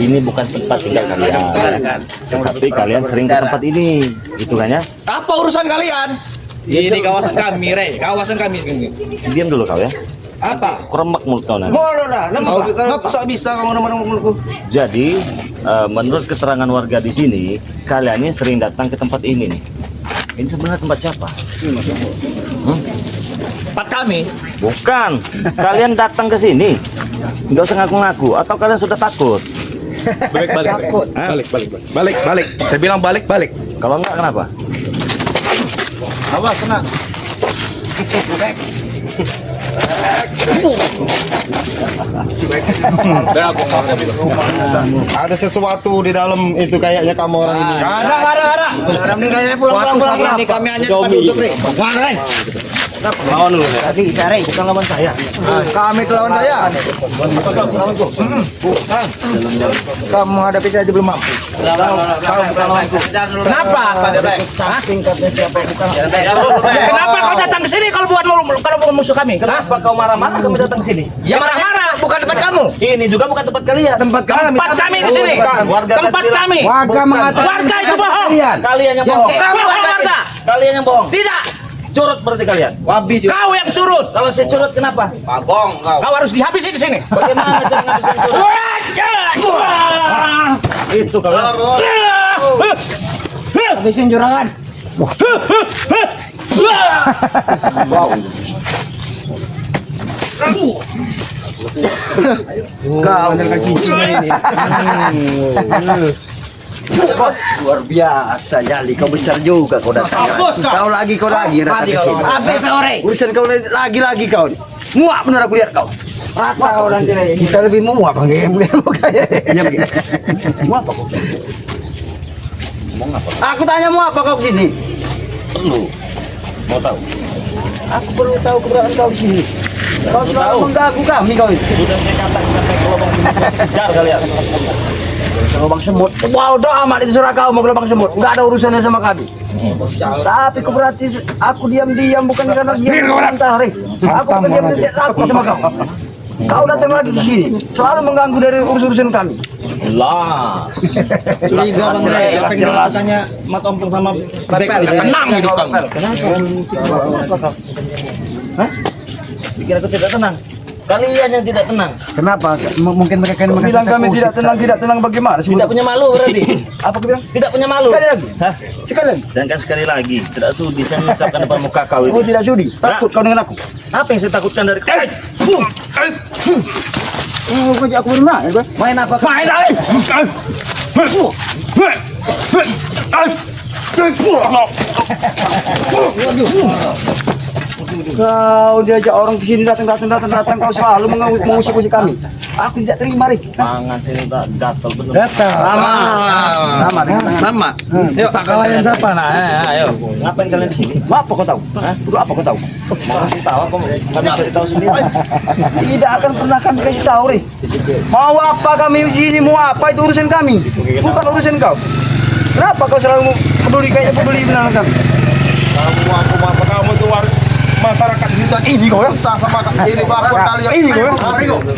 Ini bukan tempat tinggal kalian, tapi kalian sering ke tempat ini, gitu kan ya? Apa urusan kalian? Ini kawasan kami, kawasan kami. Diam dulu kau ya. Apa? Keremak mulut kau nanti. Kenapa bisa kamu nama mulutku? Jadi, menurut keterangan warga di sini, kalian ini sering datang ke tempat ini nih. Ini sebenarnya tempat siapa? Tempat kami. Bukan. Kalian datang ke sini. Nggak usah ngaku-ngaku. Atau kalian sudah takut? Balik. Saya bilang balik. Kalau enggak, kenapa? Awas, tenang. Ada sesuatu di dalam itu kayaknya kamu orang ini. Ada. Pulang. Ini kami hanya untuk Mana, Lawan dulu ya. Tadi Sare bukan lawan saya. Kami lawan saya. Kamu hadapi saya aja belum mampu. Kenapa? Tingkatnya siapa yang bukan? Kenapa kau datang ke sini kalau bukan musuh kami? Kenapa kau marah-marah kamu datang ke sini? Ya marah-marah, bukan tempat kamu. Ini juga bukan tempat kalian. Tempat kami di sini. Tempat kami. Warga mengatakan Warga itu bohong. Kalian yang bohong. Kamu warga. Kalian yang bohong. Tidak. Curut berarti kalian. Kau yang curut. Kalau saya curut kenapa? Kau harus dihabisi di sini. Bagaimana cara ngabisin curut? Itu kalian. Habisin jurangan. Kau luar biasa Jali, kau besar juga kau datang. Kau lagi datang ke sini. Habis sore. Urusan kau lagi kau. Muak benar aku lihat kau. Rata kau nanti. Kita lebih muak bang. Iya begini. Muak apa kau? Aku tanya muak apa kau ke sini? Perlu. Mau tahu? Aku perlu tahu keberadaan kau di sini. Kau selalu mengganggu kami kau itu. Sudah saya katakan sampai ke lubang semut, kejar kalian. Lubang semut. Wow, udah amat itu surah kau mau ke lubang semut. Enggak ada urusannya sama kami. Tapi kau berarti aku diam-diam bukan karena diam tarik. Aku bukan diam takut sama kau. Kau datang lagi ke sini, selalu mengganggu dari urusan kami. Lah. Jelas. Tanya Mat Ompong sama Pepel. Tenang hidup kamu. Kenapa? Hah? Pikir aku tidak tenang. Kalian yang tidak tenang. Kenapa? Mungkin mereka yang Bilang kami tidak tenang bagaimana? Tidak punya malu berarti. Apa kau bilang? Tidak punya malu. Sekali lagi. Hah? Sekali lagi. Dan kan sekali lagi, tidak sudi saya mengucapkan depan muka kau Oh, itu. tidak sudi. Takut kau dengan aku. Apa yang saya takutkan dari kau? Oh, aku berenang. Main apa? Main lagi. Kau diajak orang ke sini datang kau selalu mengusik-usik kami. Aku tidak terima, Rik. Tangan sini tak gatal betul. Sama. Yuk, kalian siapa nah? Ayo. Ngapain kalian di sini? Apa kau tahu? Dulu apa kau tahu? Mau kasih tahu apa? Kami cari tahu sendiri. Tidak akan pernah kami kasih tahu, Rik. Mau apa kami di sini? Mau apa itu urusan kami? Bukan urusan kau. Kenapa kau selalu peduli benar kami? Kamu tuh masyarakat di situ ini kau ya sama ini bakal kalian ini kau ya.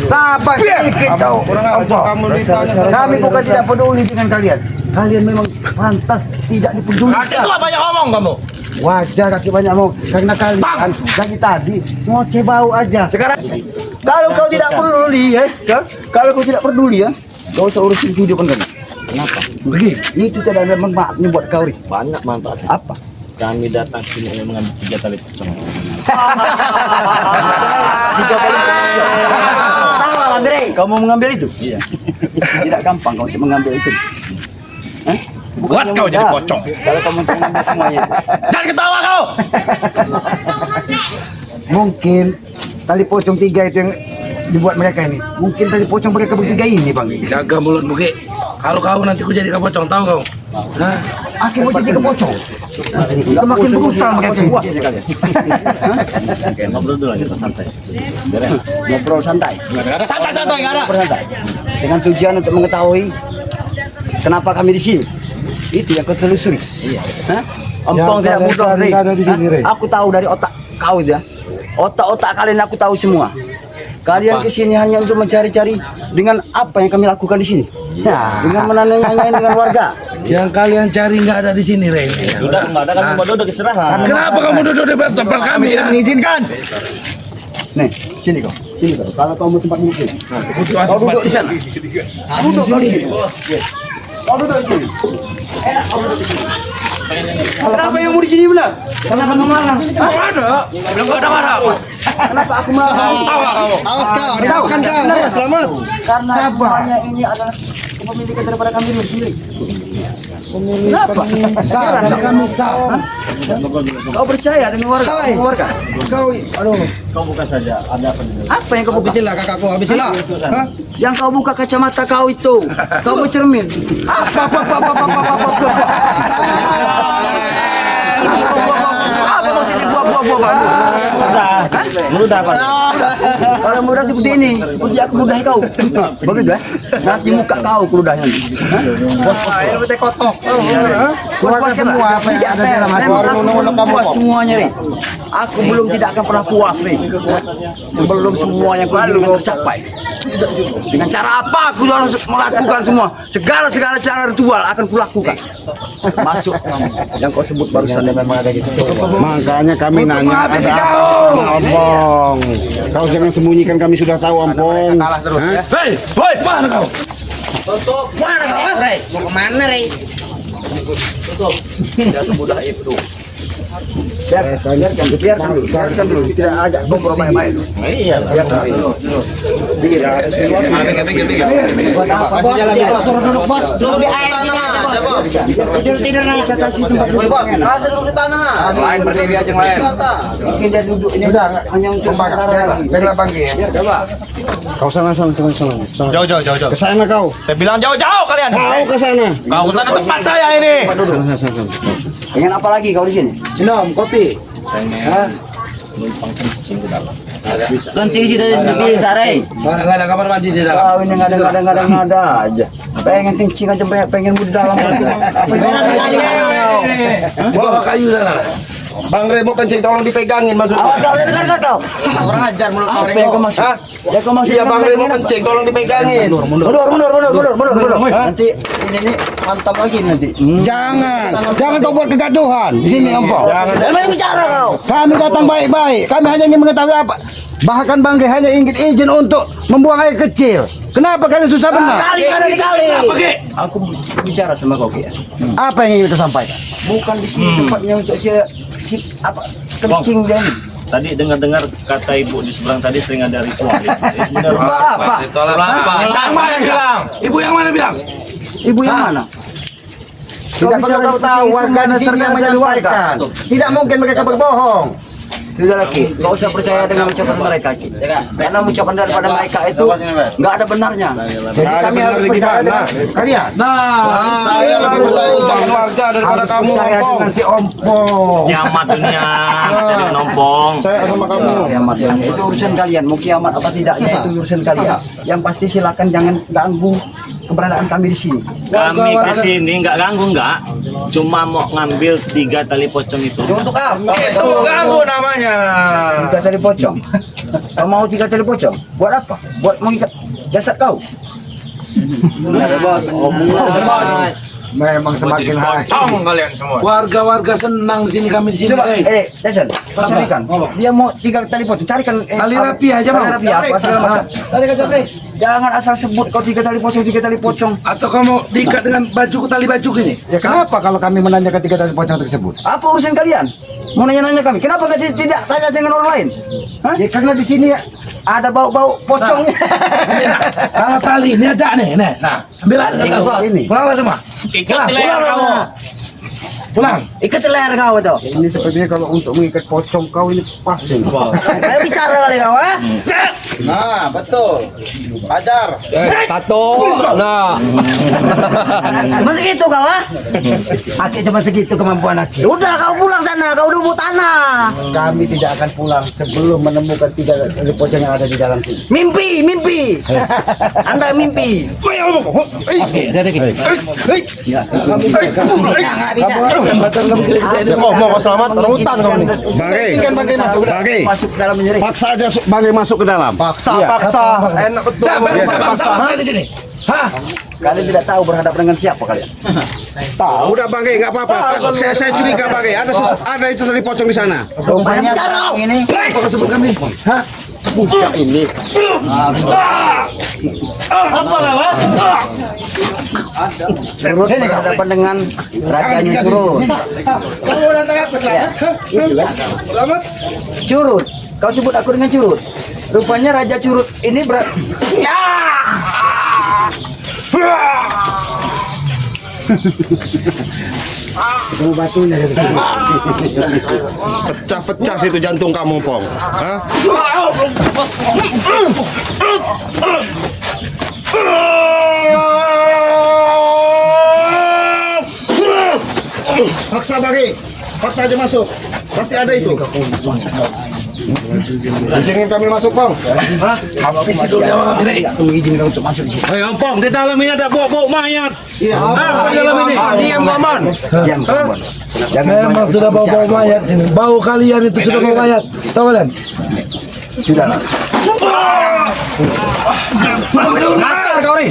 Sabar sedikit kau. Kamu ditanya. Kami bukan tidak peduli dengan kalian. Kalian memang pantas tidak dipedulikan. Itu banyak ngomong kamu. Wajar kaki banyak mau karena kalian dari tadi ngoceh bau aja. Sekarang Kalau kau tidak peduli ya, kalau kau tidak peduli ya, kau usah urusin kehidupan kami. Kenapa? Begini, itu tidak ada manfaatnya buat kau, Rik. Banyak manfaatnya. Apa? Kami datang sini hanya mengambil 3 tali pocong. Tahu Alam Rik, kau mau mengambil itu? Iya. Tidak gampang kau untuk mengambil itu. Hah? buat kau jadi pocong. Kalau kau mengambil semuanya. Jangan ketawa kau. Mungkin tali pocong 3 itu yang dibuat mereka ini. Mungkin tali pocong mereka bertiga ini, Bang. Jaga mulut Buki. Kalau kau nanti ku jadi kapocong, tahu kau? Hah? Akhirnya jadi kepocong. Semakin brutal mereka puas aja kalian. Oke, ngobrol dulu kita santai. Beres. Ngobrol santai. Ada santai-santai enggak ada. Ngobrol santai. Dengan tujuan untuk mengetahui kenapa kami di sini. Itu yang kau telusuri. Iya. Ompong tidak mudah, Rik. Aku tahu dari otak kau ya. Otak-otak kalian aku tahu semua. Kalian kesini hanya untuk mencari-cari dengan apa yang kami lakukan di sini. Dengan menanyain dengan warga. Yang kalian cari nggak ada di sini, Ren. Sudah nggak ada kami mau duduk istirahat. Kenapa kamu duduk di tempat kami ya? Mengizinkan. Nih, sini kau. Sini kau. Kalau kau mau tempat duduk sini. Kau duduk di sana. Duduk kau di sini. Kau duduk di sini. Enak kau duduk di sini. Kenapa yang mau di sini benar? Kenapa kamu marah? Kenapa aku marah? Awas kau, dimakan kau. Selamat. Karena semuanya ini adalah kepemilikan daripada kami sendiri. Kenapa? Sah, kami sah. Kau percaya dengan warga? Warga? Kau, aduh. Kau buka saja. Ada apa? Apa yang kau buka? Habisilah kakakku, habisilah. Yang kau buka kacamata kau itu, kau bercermin. Apa maksudnya buah-buah? Mudah apa? Kalau mudah seperti ini, putih aku mudahi kau. Begitu ya? Nanti muka kau keludahnya. Air putih kotok. Puas semua apa yang ada dalam hati. Puas semuanya, Ri. Aku belum tidak akan pernah puas, Ri. Sebelum semua yang kuinginkan tercapai. Dengan cara apa aku harus melakukan semua? Segala cara ritual akan kulakukan. Masuk yang kau sebut barusan memang ada gitu. Makanya kami nanya habis ada kau. apa, Ampong. Kau jangan sembunyikan, kami sudah tahu, Ampong. Hah? Hei, mana kau? Mana kau, Ri? Mau kemana, Ri? Tidak semudah itu. Biarkan dulu. Tidak ada ngobrol baik-baik. Iya. Buat apa, Bos? Suruh duduk, Bos. Duduk di air ini. Tidur nanti saya kasih tempat duduk. Duduk di tanah. Lain berdiri aja yang lain. Mungkin dia duduk ini hanya untuk sementara lagi. Baiklah, panggil. Kau sana. Jauh. Ke sana kau. Saya bilang jauh-jauh kalian. Kau ke sana. Kau ke sana tempat saya ini. Pengen apa lagi kau di sini? Cinom, kopi. Hah? Numpang kencing ke dalam. Kencing situ di Sarai. Mana nggak ada kamar mandi di dalam? Kau ini ngada aja. Pengen kencing aja, pengen di dalam. Bawa kayu sana. Bang Remo kencing, tolong dipegangin maksudnya. Awas kau dengar kau. Kurang ajar mulut kau. Apa yang kau maksud? Ya kau maksud? Iya, Bang Remo kencing, tolong dipegangin. Mundur. Nanti ini mantap lagi nanti. Jangan kau buat kegaduhan di sini, Ampong. Jangan bicara kau. Kami datang baik-baik. Kami hanya ingin mengetahui apa. Bahkan Bang Ge hanya ingin izin untuk membuang air kecil. Kenapa kalian susah benar? Kali. Apa ke? Aku bicara sama kau, Ki. Apa yang ingin kita sampaikan? Bukan di sini tempatnya untuk si apa kencing dia ini. Tadi dengar-dengar kata ibu di seberang tadi sering ada ritual. Benar. Apa? Siapa yang bilang? Ibu yang mana bilang? Ibu yang mana? Tidak perlu kau tahu, warga di sini yang menyampaikan. Tidak mungkin mereka berbohong. Sudah lagi, kau usah percaya dengan ucapan mereka, Ki. Karena ucapan daripada mereka itu nggak ada benarnya. Jadi kami harus percaya dengan Kalian. Saya lebih percaya ucapan warga daripada kamu, percaya Ampong. dengan si Ompong. Kiamat dunia jadi nompong. Saya sama kamu. Kiamat itu urusan kalian. Mau kiamat apa tidaknya itu urusan kalian. Yang pasti silakan jangan ganggu keberadaan kami di sini. Kami kesini nggak ganggu nggak, cuma mau ngambil 3 tali pocong itu. Untuk apa? Itu ganggu namanya. 3 tali pocong. Kau mau 3 tali pocong? Buat apa? Buat mengikat jasad kau. Memang semakin hari. Kalian semua. Warga-warga senang sini kami di sini. Coba, Hei. Jason, kau carikan. Dia mau 3 tali pocong. Carikan. Tali rapi aja, Bang. Tali rapi apa segala macam. Jangan asal sebut kau 3 tali pocong. Atau kamu diikat dengan baju tali baju gini? Ya kenapa kalau kami menanyakan 3 tali pocong tersebut? Apa urusan kalian? Mau nanya-nanya kami. Kenapa nggak tidak tanya dengan orang lain? Hah? Ya karena di sini Ada bau-bau pocongnya. Ini, nah, kalau tali ini ada nih, nah, ambil aja kau. Ini. Pulanglah semua. Pulang. Ikat leher kau itu. ini sepertinya kalau untuk mengikat pocong kau ini pas ini. Ayo bicara kali kau, ha? Nah, betul. Ajar. Cuma segitu kau, ha? Aki cuma segitu kemampuan Aki. Udah kau pulang sana, kau duduk tanah. Kami tidak akan pulang sebelum menemukan 3 tali pocong yang ada di dalam sini. Mimpi. Anda mimpi. Mau selamat hutan kau ini. Bangke masuk ke dalam. Masuk ke dalam menyerih. Paksa aja Bangke masuk ke dalam. Paksa. Enak betul. Siapa di sini? Hah? Kalian tidak tahu berhadapan dengan siapa kalian? Udah Bang Ge, nggak apa-apa. Saya curiga Bang Ge, ada itu tadi pocong di sana. Rupanya orang ini. Apa sebut kami? Hah? Surut berhadapan dengan rajanya Curut. Kamu datang apa Selamat? Curut. Kau sebut aku dengan Curut. Rupanya Raja Curut ini Pecah-pecah situ jantung kamu, Pong. Hah? Paksa Bang Ge. Paksa aja masuk. Pasti ada itu. Izinin kami masuk, Pong. Habis itu dia ini. mengizinkan untuk masuk di sini. Ayo, Pong, di dalam ini ada bau mayan. Apa di dalam ini? Diam, Maman. Memang sudah bau mayat sini. Bau kalian itu sudah bau mayat. Tahu kalian? Sudah lah. Nakal kau nih.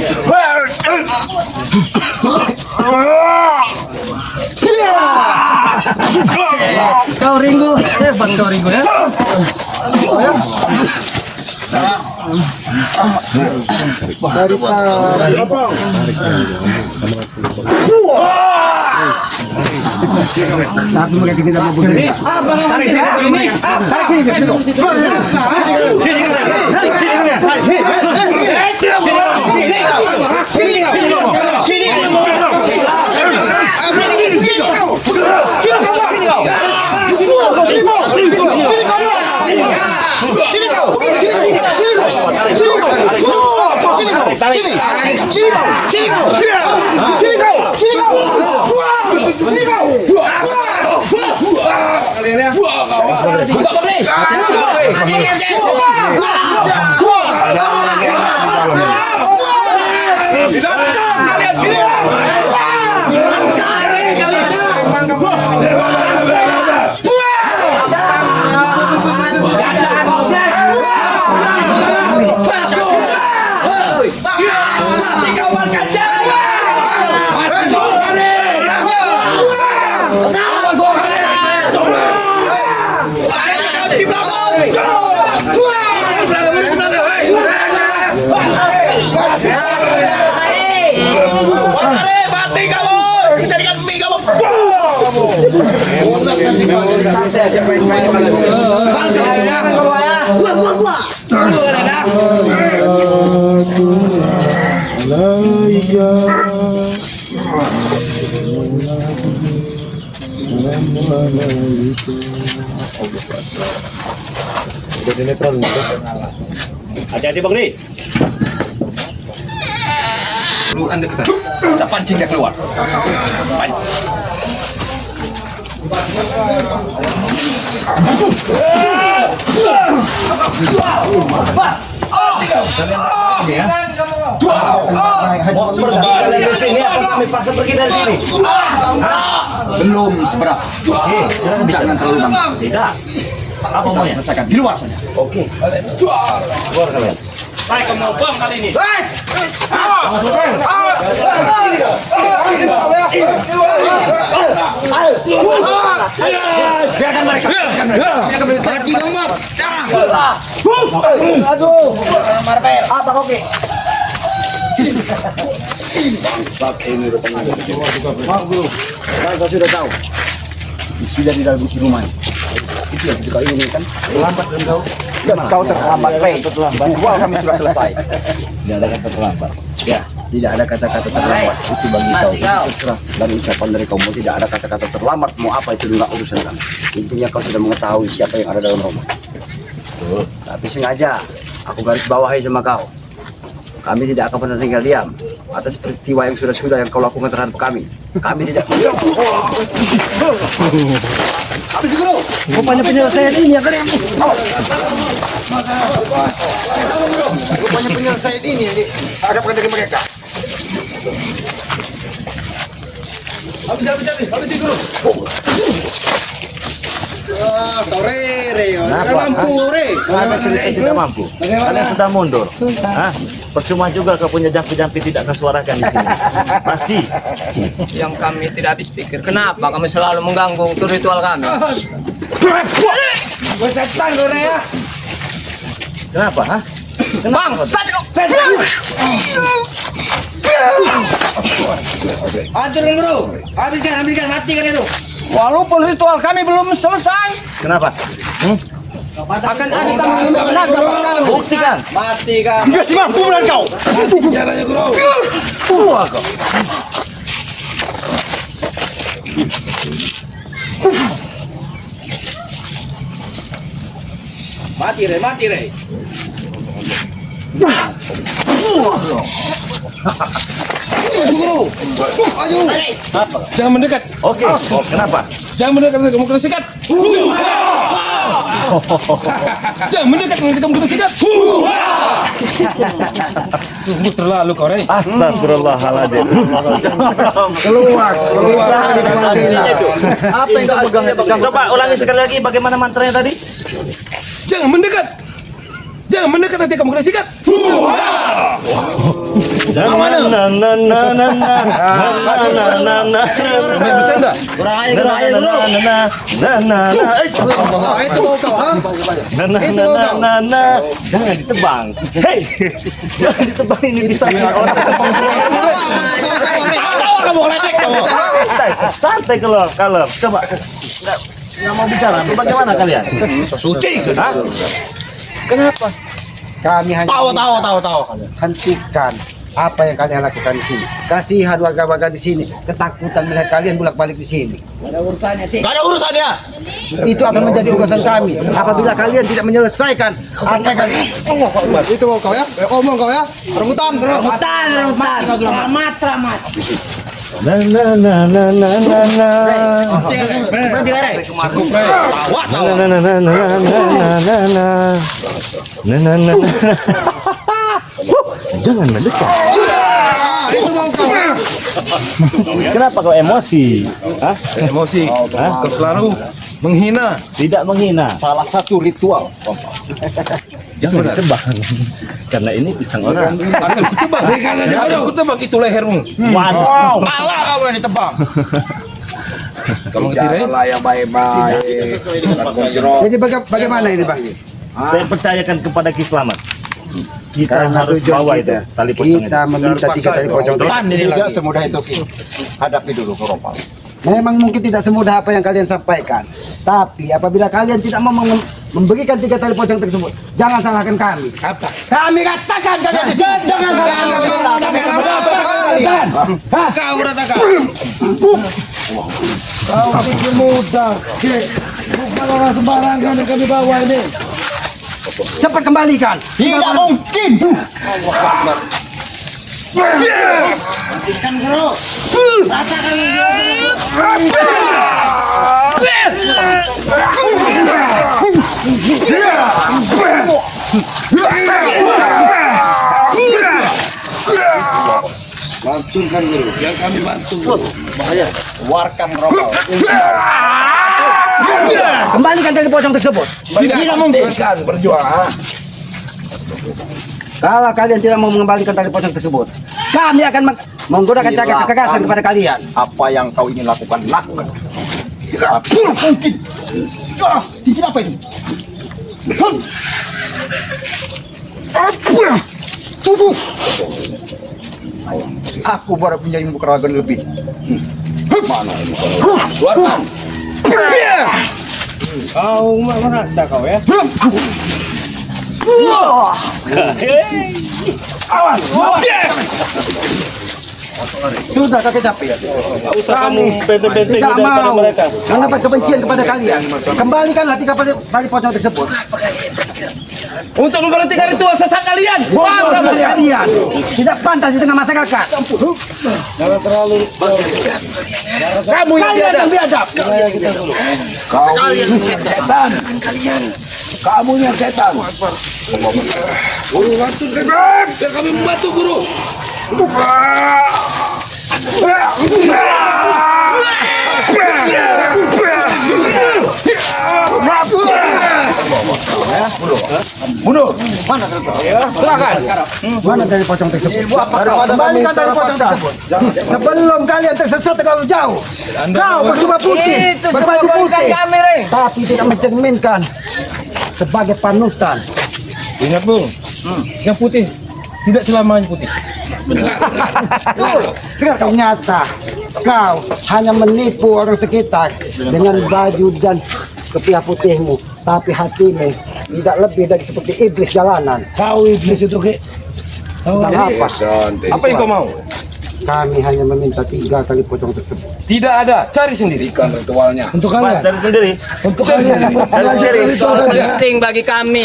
Kau Ringo, hebat kau Ringo ya. Tapi mereka tidak mau begini. Hati-hati Bang Ri. Lu anda kita pancing dia keluar. Dari sini apa kami paksa pergi dari sini? Belum seberapa. Jangan terlalu lama. Tidak. Apa Kita maunya? selesaikan di luar saja. Oke. Keluar kalian. Baik, kamu bom kali ini. Biarkan mereka. Kaki lembab. Aduh, Marvel, apa koki? Bangsat ini rupanya. Sekarang kau sudah tahu. Sudah di dalam isi rumah ini. Itu yang kau inginkan. Terlambat dan kau. Kau terlambat, Rey. Ritual kami sudah selesai. Tidak ada kata terlambat. Ya, tidak ada kata-kata terlambat. Itu bagi kau. Terserah dari ucapan dari kamu. Tidak ada kata-kata terlambat. Mau apa itu enggak urusan kami. Intinya kau sudah mengetahui siapa yang ada dalam rumah. Tapi sengaja aku garis bawahi sama kau. Kami tidak akan pernah tinggal diam atas peristiwa yang sudah yang kau lakukan terhadap kami. Kami tidak. Habis guru. Rupanya penyelesaian ini yang kalian. Rupanya penyelesaian ini yang dihadapkan dari mereka. Habis guru. Kenapa kalian tidak mampu? Kalian sudah mundur. Hah? Percuma juga kau punya jampi-jampi tidak kesuarakan di sini. Masih. Yang kami tidak habis pikir, kenapa kami selalu mengganggu ritual kami? Kenapa? Hah? Bang, Hancurin bro. Habiskan, matikan itu. Walaupun ritual kami belum selesai, Kenapa? akan ada kami naga bakal. Buktikan. Matikan. Kasih mampu bulan kau. Caranya bro. Mati re. Jangan mendekat. Oke. Kenapa? Jangan mendekat nanti kamu kena sikat. Jangan mendekat nanti kamu kena sikat. Sungguh terlalu kau, Rey. Astagfirullahaladzim. Keluar. Apa yang kau pegang? Coba ulangi sekali lagi bagaimana mantranya tadi? Jangan mendekat. Jangan mendekat nanti kamu kena sikat. Main bercanda. Itu mau kau, ha? Jangan ditebang. Hei, jangan ditebang, ini bisa orang tebang. Santai kalau coba nggak mau bicara. Bagaimana kalian? Suci. Hah? Kenapa? Kami hanya Tahu. hentikan apa yang kalian lakukan di sini. Kasihan warga-warga di sini, ketakutan melihat kalian bolak-balik di sini. Gak ada urusannya. Itu akan menjadi urusan kami. Apabila kalian tidak menyelesaikan apa yang kalian... Itu mau kau ya? Omong kau ya? Rebutan. Selamat. Berhenti Rey. Cukup, Rey. Jangan mendekat. Itu mau kau. Kenapa kau emosi? Hah? Emosi. Kau selalu menghina. Tidak menghina. Salah satu ritual. Jangan ditebang. Karena ini pisang orang. Akan kutebak. Akan kutebak itu lehermu. Waduh. Malah kamu yang ditebang. Kamu ngerti, Rey? yang baik-baik. Jadi bagaimana ini Bang? Saya percayakan kepada Ki Slamet. Kita Karena harus tujuan bawa kita, itu tali pocong itu. kita meminta 3 tali pocong. Tidak semudah itu Ki. Hadapi dulu Koropal. Memang mungkin tidak semudah apa yang kalian sampaikan. Tapi apabila kalian tidak mau memberikan 3 tali pocong tersebut, jangan salahkan kami. Apa? Kami katakan kalian jangan salahkan kalian. Kau ratakan. Kau bikin mudah. Bukan orang sembarangan yang kami bawa ini. Cepat kembalikan. Tidak mungkin. Bantukan guru, biar kami bantu. Bahaya. Keluarkan Koropal. Kembalikan tali pocong tersebut. Tidak mungkin. Berjuang. Kalau kalian tidak mau mengembalikan tali pocong tersebut, kami akan menggunakan cara kekerasan kepada kalian. Apa yang kau ingin lakukan, lakukan. Mungkin. Cincin apa itu? Tubuh. Aku baru punya ilmu keragan lebih. Mana ini? Keluarkan. Kau merasa kau ya? Awas. Sudah kakek capek. Gak usah kamu benteng-benteng tidak daripada mau mereka. mendapat kebencian kepada kalian. Kembalikanlah 3 tali pocong tersebut. Untuk memberhentikan ritual sesat kalian. Bodoh kalian. Tidak pantas di tengah masyarakat. Kamu yang Kalian biadab. yang biadab. Kau setan. Kamu yang setan. Guru, bantukan. Biar kami membantu, guru. Mundur. Mana tali pocong? Silakan. Mana tali pocong tersebut? Daripada Kembalikan kami tali pocong tersebut. Sebelum kalian tersesat terlalu jauh. Kau berjubah putih, Itu semua berbaju gorekan putih, kami, Rey. tapi tidak mencerminkan sebagai panutan. Ingat Bung, yang putih tidak selamanya putih. Ternyata kau hanya menipu orang sekitar dengan baju dan kepia putihmu, tapi hatimu tidak lebih dari seperti iblis jalanan. Kau iblis itu ke? Dan apa? Apa yang kau mau? Kami hanya meminta 3 kali pocong tersebut. Tidak ada, cari sendiri. Untuk kalian. Dari sendiri. Untuk kalian. Belajar itu ada. Penting bagi kami.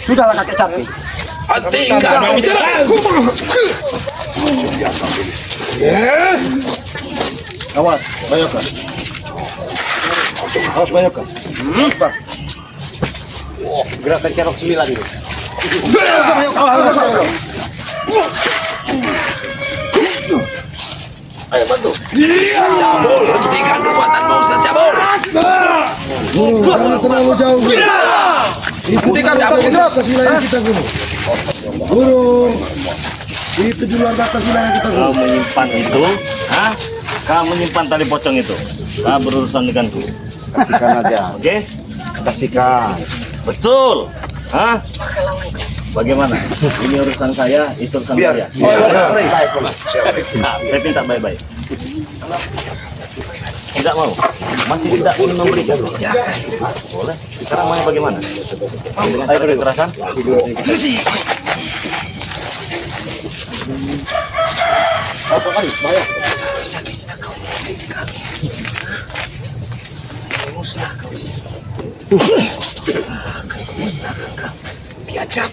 Sudahlah kakek sapi. Tinggal bicara. Awas, bayokan. Awas bayokan. gerakan kerok 9 itu. Ayo bantu. Cabul, hentikan perbuatanmu Ustaz Cabul. Jangan terlalu jauh. Hentikan cabul. Batas wilayah kita guru. Guru. Itu di luar batas wilayah kita guru. Kau menyimpan itu, hah? Kau menyimpan tali pocong itu. Kau berurusan denganku. Kasihkan aja. Oke? Kasihkan. Betul. Hah? Bagaimana? Ini urusan saya, itu urusan saya. Nah, saya minta baik-baik. Tidak mau? Masih tidak ingin memberikan? Boleh. Sekarang mau bagaimana? Dengan cara kekerasan? Apa kali? Bayar. Bisa kau kami. Musnah kau di sini. Akan kumusnahkan kau. Biadab.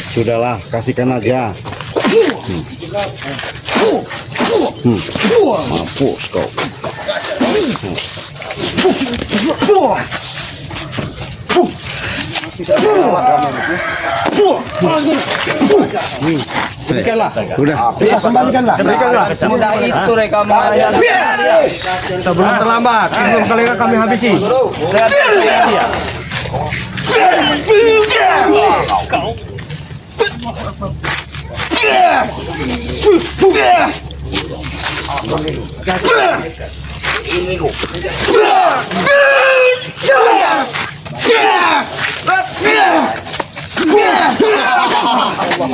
Sudahlah, kasihkan aja. Mampus kau. Berikanlah. Sudah. Kembalikanlah. Mudah itu mereka mengambil. Sebelum terlambat, sebelum kami habisi. Dia.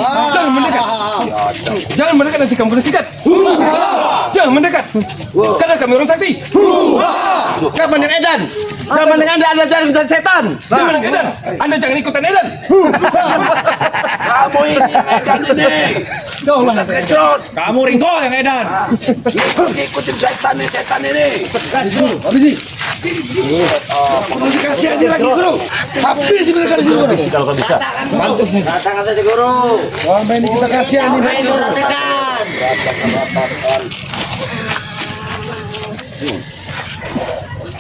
Jangan mendekat. Jangan mendekat nanti kamu kena sikat. Jangan mendekat. Karena kami orang sakti. Kapan yang edan? Kapan yang Anda jangan ikutan setan? Jangan edan. Anda jangan ikutan edan. Kamu ini edan ini. Ustaz Kecrot. Kamu Ringko yang edan. Ikutin setan ini. Habisi. Guru dikasih dia lagi guru. Habis mereka di sini guru. Kalau kau bisa. Datang saja guru. Selama ini kita kasihani. Ayo ratakan.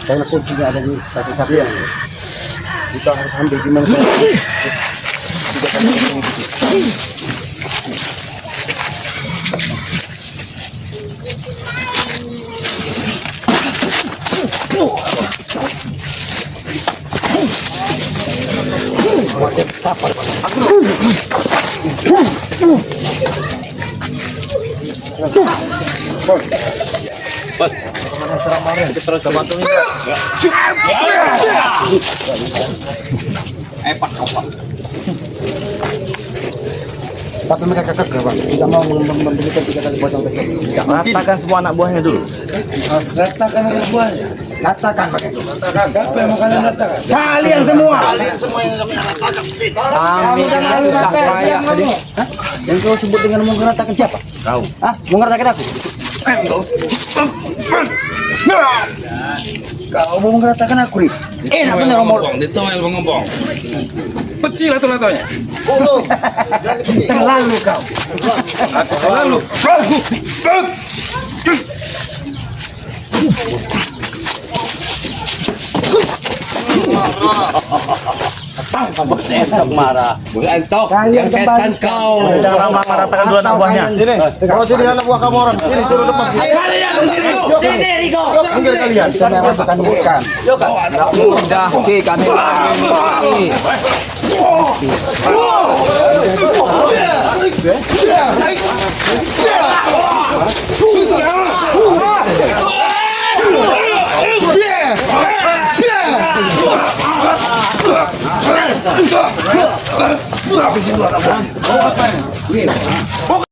Karena kuncinya ada di kaki sapi yang kita harus ambil gimana cara. Tapi mereka kekeh, Bang. Tidak mau memberikan 3 kali pocong tersebut. Ratakan semua anak buahnya dulu. Ratakan anak buahnya. Katakan pakai itu. Siapa yang makan ratakan? Kalian semua. Kami dengan susah payah tadi. Yang kau sebut dengan mengatakan siapa? Kau. Hah? Mengatakan aku? Kau mau mengatakan aku, Rik? Enak bener ngomong. Ditoel ngomong. Kecil atau latonya? Terlalu kau. Aku selalu. Entok marah. Entok, Kalian yang setan kembalikan. kau. Jangan marah-marahkan dua anak buahnya. Kalau sini anak buah kamu orang. Ini suruh depan. Sini, Riko. Pinggir kalian. Kita memang bukan. Udah, Ki, kami lagi. Buka